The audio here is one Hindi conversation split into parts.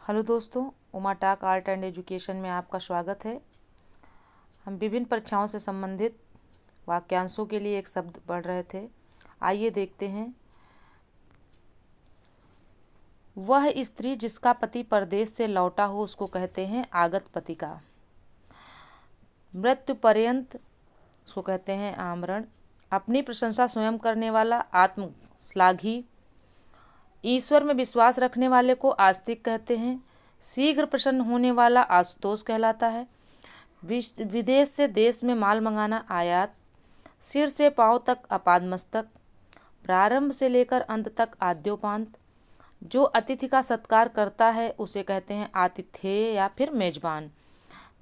हेलो दोस्तों, उमा टाक आर्ट एंड एजुकेशन में आपका स्वागत है। हम विभिन्न परीक्षाओं से संबंधित वाक्यांशों के लिए एक शब्द पढ़ रहे थे। आइए देखते हैं। वह स्त्री जिसका पति परदेश से लौटा हो उसको कहते हैं आगत पतिका। मृत्यु पर्यंत उसको कहते हैं आमरण। अपनी प्रशंसा स्वयं करने वाला आत्मश्लाघी। ईश्वर में विश्वास रखने वाले को आस्तिक कहते हैं। शीघ्र प्रसन्न होने वाला आशुतोष कहलाता है। विदेश से देश में माल मंगाना आयात। सिर से पांव तक आपादमस्तक। प्रारंभ से लेकर अंत तक आद्योपांत। जो अतिथि का सत्कार करता है उसे कहते हैं आतिथेय या फिर मेजबान।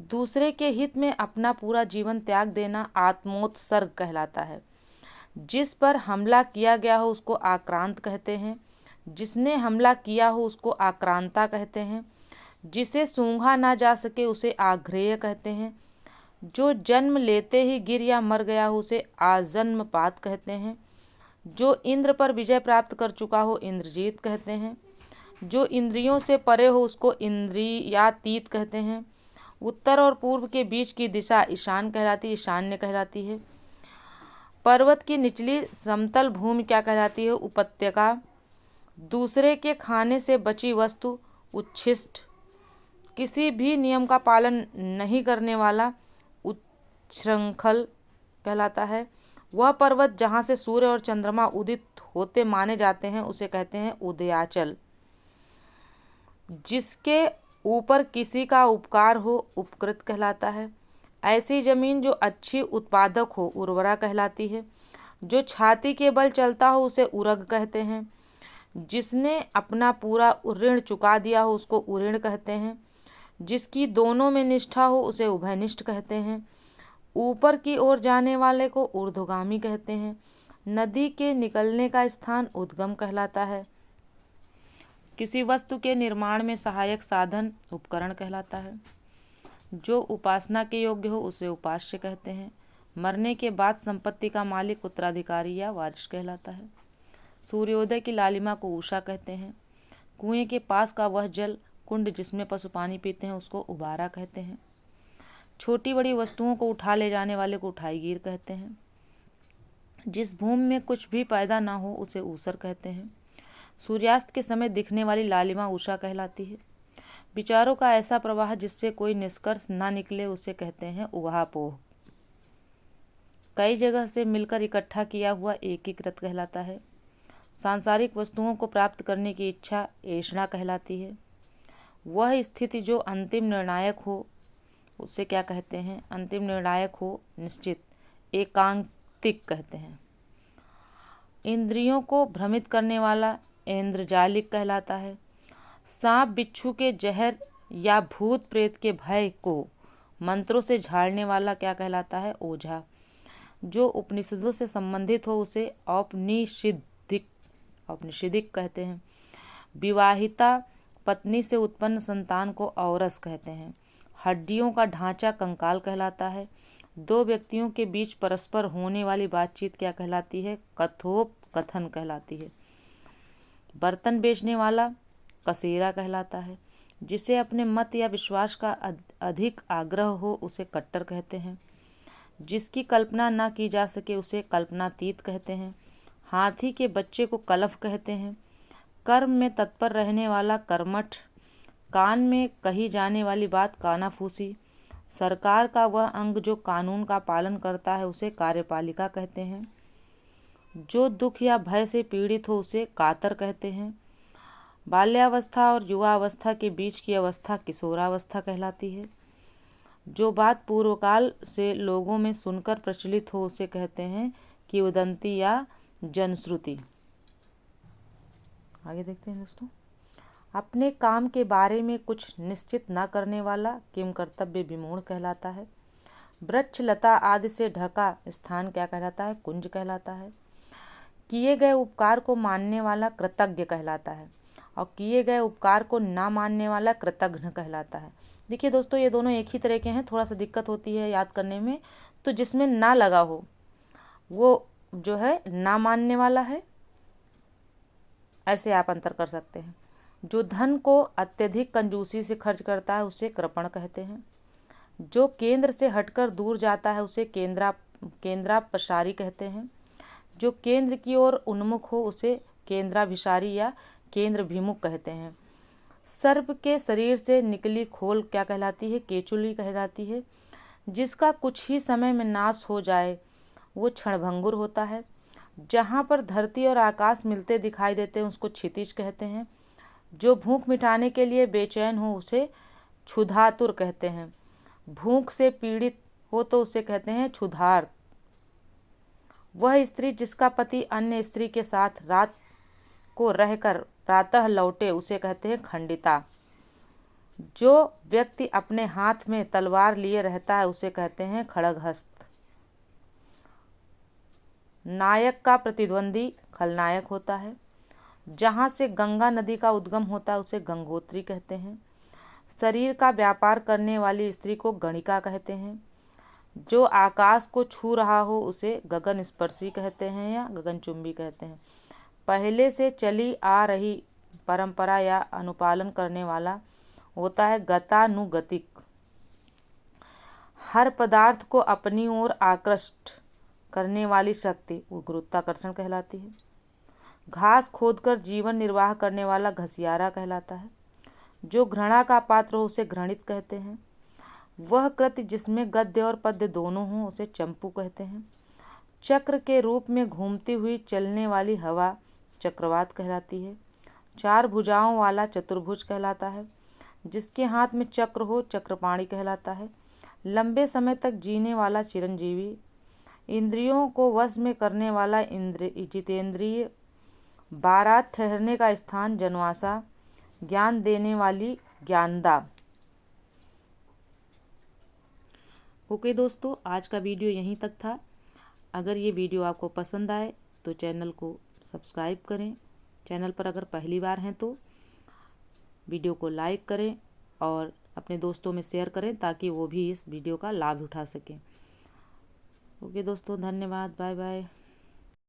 दूसरे के हित में अपना पूरा जीवन त्याग देना आत्मोत्सर्ग कहलाता है। जिस पर हमला किया गया हो उसको आक्रांत कहते हैं। जिसने हमला किया हो उसको आक्रांता कहते हैं। जिसे सूंघा ना जा सके उसे आग्रेय कहते हैं। जो जन्म लेते ही गिर या मर गया हो उसे आजन्मपात कहते हैं। जो इंद्र पर विजय प्राप्त कर चुका हो इंद्रजीत कहते हैं। जो इंद्रियों से परे हो उसको इंद्रियातीत कहते हैं। उत्तर और पूर्व के बीच की दिशा ईशान्य कहलाती है। पर्वत की निचली समतल भूमि क्या कहलाती है? उपत्यका। दूसरे के खाने से बची वस्तु उच्छिष्ट। किसी भी नियम का पालन नहीं करने वाला उच्छृंखल कहलाता है। वह पर्वत जहाँ से सूर्य और चंद्रमा उदित होते माने जाते हैं उसे कहते हैं उदयाचल। जिसके ऊपर किसी का उपकार हो उपकृत कहलाता है। ऐसी जमीन जो अच्छी उत्पादक हो उर्वरा कहलाती है। जो छाती के बल चलता हो उसे उरग कहते हैं। जिसने अपना पूरा ऋण चुका दिया हो उसको उऋण कहते हैं। जिसकी दोनों में निष्ठा हो उसे उभयनिष्ठ कहते हैं। ऊपर की ओर जाने वाले को ऊर्ध्वगामी कहते हैं। नदी के निकलने का स्थान उद्गम कहलाता है। किसी वस्तु के निर्माण में सहायक साधन उपकरण कहलाता है। जो उपासना के योग्य हो उसे उपास्य कहते हैं। मरने के बाद संपत्ति का मालिक उत्तराधिकारी या वारिस कहलाता है। सूर्योदय की लालिमा को उषा कहते हैं। कुएं के पास का वह जल कुंड जिसमें पशु पानी पीते हैं उसको उबारा कहते हैं। छोटी बड़ी वस्तुओं को उठा ले जाने वाले को उठाईगीर कहते हैं। जिस भूमि में कुछ भी पैदा ना हो उसे ऊसर कहते हैं। सूर्यास्त के समय दिखने वाली लालिमा उषा कहलाती है। विचारों का ऐसा प्रवाह जिससे कोई निष्कर्ष ना निकले उसे कहते हैं उहापोह। कई जगह से मिलकर इकट्ठा किया हुआ एकीकृत कहलाता है। सांसारिक वस्तुओं को प्राप्त करने की इच्छा ऐषणा कहलाती है। वह स्थिति जो अंतिम निर्णायक हो उसे क्या कहते हैं? अंतिम निर्णायक हो निश्चित एकांतिक कहते हैं। इंद्रियों को भ्रमित करने वाला ऐन्द्रजालिक कहलाता है। सांप बिच्छू के जहर या भूत प्रेत के भय को मंत्रों से झाड़ने वाला क्या कहलाता है? ओझा। जो उपनिषदों से संबंधित हो उसे औपनिषदिक कहते हैं। विवाहिता पत्नी से उत्पन्न संतान को औरस कहते हैं। हड्डियों का ढांचा कंकाल कहलाता है। दो व्यक्तियों के बीच परस्पर होने वाली बातचीत क्या कहलाती है? कथोपकथन कहलाती है। बर्तन बेचने वाला कसेरा कहलाता है। जिसे अपने मत या विश्वास का अधिक आग्रह हो उसे कट्टर कहते हैं। जिसकी कल्पना ना की जा सके उसे कल्पनातीत कहते हैं। हाथी के बच्चे को कलफ कहते हैं। कर्म में तत्पर रहने वाला कर्मठ। कान में कही जाने वाली बात कानाफूसी। सरकार का वह अंग जो कानून का पालन करता है उसे कार्यपालिका कहते हैं। जो दुख या भय से पीड़ित हो उसे कातर कहते हैं। बाल्यावस्था और युवावस्था के बीच की अवस्था किशोरावस्था कहलाती है। जो बात पूर्वकाल से लोगों में सुनकर प्रचलित हो उसे कहते हैं किंवदंती या जनश्रुति। आगे देखते हैं दोस्तों। अपने काम के बारे में कुछ निश्चित न करने वाला किम कर्तव्य विमूढ़ कहलाता है। वृक्ष लता आदि से ढका स्थान क्या कहलाता है? कुंज कहलाता है। किए गए उपकार को मानने वाला कृतज्ञ कहलाता है और किए गए उपकार को ना मानने वाला कृतघ्न कहलाता है। देखिए दोस्तों, ये दोनों एक ही तरह के हैं। थोड़ा सा दिक्कत होती है याद करने में। तो जिसमें ना लगा हो वो जो है ना मानने वाला है, ऐसे आप अंतर कर सकते हैं। जो धन को अत्यधिक कंजूसी से खर्च करता है उसे कृपण कहते हैं। जो केंद्र से हटकर दूर जाता है उसे केंद्रापसारी कहते हैं। जो केंद्र की ओर उन्मुख हो उसे केंद्राभिसारी या केंद्रभिमुख कहते हैं। सर्प के शरीर से निकली खोल क्या कहलाती है? केचुली कहलाती है। जिसका कुछ ही समय में नाश हो जाए वो क्षणभंगुर होता है। जहाँ पर धरती और आकाश मिलते दिखाई देते हैं उसको क्षितिज कहते हैं। जो भूख मिटाने के लिए बेचैन हो उसे क्षुधातुर कहते हैं। भूख से पीड़ित हो तो उसे कहते हैं क्षुधार्त। वह स्त्री जिसका पति अन्य स्त्री के साथ रात को रहकर प्रातः लौटे उसे कहते हैं खंडिता। जो व्यक्ति अपने हाथ में तलवार लिए रहता है उसे कहते हैं खड्गहस्त। नायक का प्रतिद्वंदी खलनायक होता है। जहाँ से गंगा नदी का उद्गम होता है उसे गंगोत्री कहते हैं। शरीर का व्यापार करने वाली स्त्री को गणिका कहते हैं। जो आकाश को छू रहा हो उसे गगन स्पर्शी कहते हैं या गगनचुंबी कहते हैं। पहले से चली आ रही परंपरा या अनुपालन करने वाला होता है गतानुगतिक। हर पदार्थ को अपनी ओर आकृष्ट करने वाली शक्ति गुरुत्वाकर्षण कहलाती है। घास खोदकर जीवन निर्वाह करने वाला घसियारा कहलाता है। जो घृणा का पात्र हो उसे घृणित कहते हैं। वह कृत्य जिसमें गद्य और पद्य दोनों हों उसे चंपू कहते हैं। चक्र के रूप में घूमती हुई चलने वाली हवा चक्रवात कहलाती है। 4 भुजाओं वाला चतुर्भुज कहलाता है। जिसके हाथ में चक्र हो चक्रपाणी कहलाता है। लंबे समय तक जीने वाला चिरंजीवी। इंद्रियों को वश में करने वाला जितेंद्रिय। बारात ठहरने का स्थान जनवासा। ज्ञान देने वाली ज्ञानदा। ओके दोस्तों, आज का वीडियो यहीं तक था। अगर ये वीडियो आपको पसंद आए तो चैनल को सब्सक्राइब करें। चैनल पर अगर पहली बार हैं तो वीडियो को लाइक करें और अपने दोस्तों में शेयर करें ताकि वो भी इस वीडियो का लाभ उठा सकें। ओके दोस्तों, धन्यवाद। Bye bye.